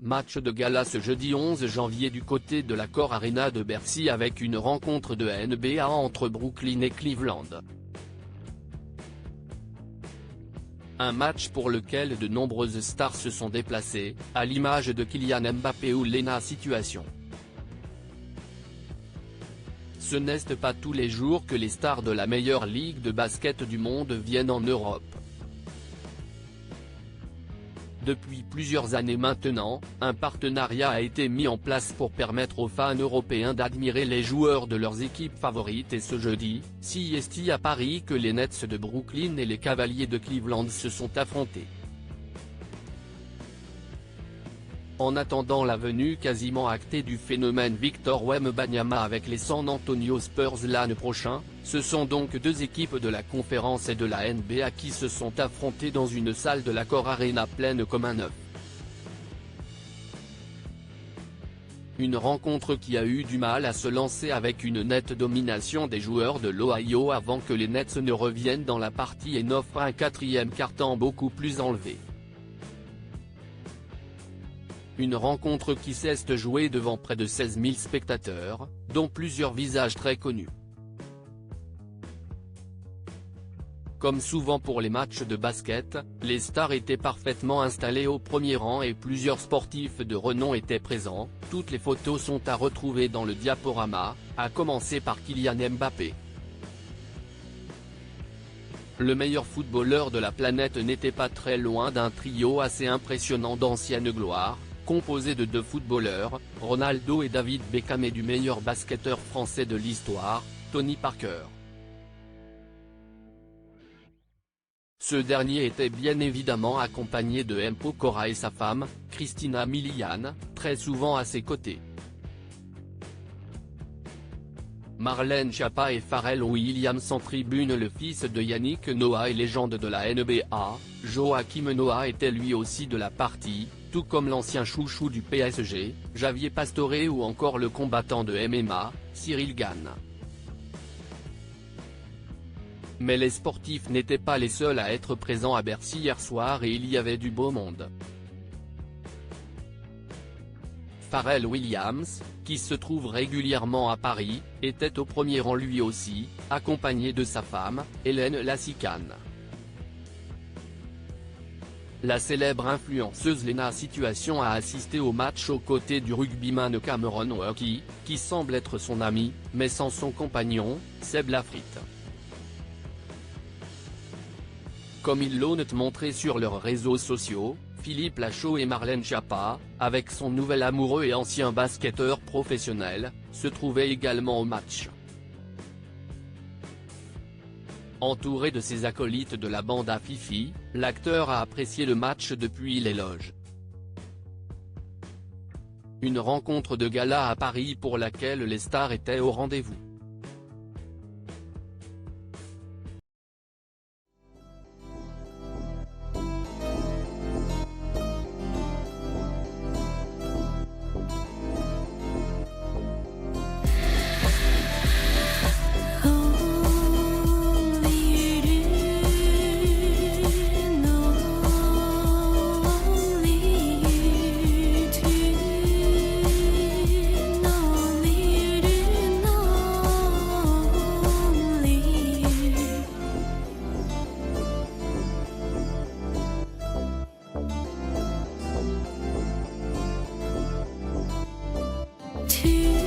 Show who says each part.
Speaker 1: Match de gala ce jeudi 11 janvier du côté de l'Accor Arena de Bercy avec une rencontre de NBA entre Brooklyn et Cleveland. Un match pour lequel de nombreuses stars se sont déplacées, à l'image de Kylian Mbappé ou Lena Situation. Ce n'est pas tous les jours que les stars de la meilleure ligue de basket du monde viennent en Europe. Depuis plusieurs années maintenant, un partenariat a été mis en place pour permettre aux fans européens d'admirer les joueurs de leurs équipes favorites et ce jeudi, c'est à Paris que les Nets de Brooklyn et les Cavaliers de Cleveland se sont affrontés. En attendant la venue quasiment actée du phénomène Victor Wembanyama avec les San Antonio Spurs l'année prochaine, ce sont donc deux équipes de la conférence et de la NBA qui se sont affrontées dans une salle de l'Accor Arena pleine comme un œuf. Une rencontre qui a eu du mal à se lancer avec une nette domination des joueurs de l'Ohio avant que les Nets ne reviennent dans la partie et n'offrent un quatrième quart-temps beaucoup plus enlevé. Une rencontre qui s'est jouée devant près de 16 000 spectateurs, dont plusieurs visages très connus. Comme souvent pour les matchs de basket, les stars étaient parfaitement installées au premier rang et plusieurs sportifs de renom étaient présents. Toutes les photos sont à retrouver dans le diaporama, à commencer par Kylian Mbappé. Le meilleur footballeur de la planète n'était pas très loin d'un trio assez impressionnant d'ancienne gloire, composé de deux footballeurs, Ronaldo et David Beckham et du meilleur basketteur français de l'histoire, Tony Parker. Ce dernier était bien évidemment accompagné de M. Pokora et sa femme, Christina Milian, très souvent à ses côtés. Marlène Schiappa et Pharrell Williams en tribune. Le fils de Yannick Noah et légende de la NBA, Joachim Noah était lui aussi de la partie, tout comme l'ancien chouchou du PSG, Javier Pastore ou encore le combattant de MMA, Cyril Gane. Mais les sportifs n'étaient pas les seuls à être présents à Bercy hier soir et il y avait du beau monde. Pharrell Williams, qui se trouve régulièrement à Paris, était au premier rang lui aussi, accompagné de sa femme, Hélène Lassicane. La célèbre influenceuse Lena Situation a assisté au match aux côtés du rugbyman Cameron Waughey, qui semble être son ami, mais sans son compagnon, Seb Lafrite. Comme ils l'ont montré sur leurs réseaux sociaux, Philippe Lachaud et Marlène Schiappa, avec son nouvel amoureux et ancien basketteur professionnel, se trouvaient également au match. Entouré de ses acolytes de la bande à Fifi, l'acteur a apprécié le match depuis les loges. Une rencontre de gala à Paris pour laquelle les stars étaient au rendez-vous.
Speaker 2: To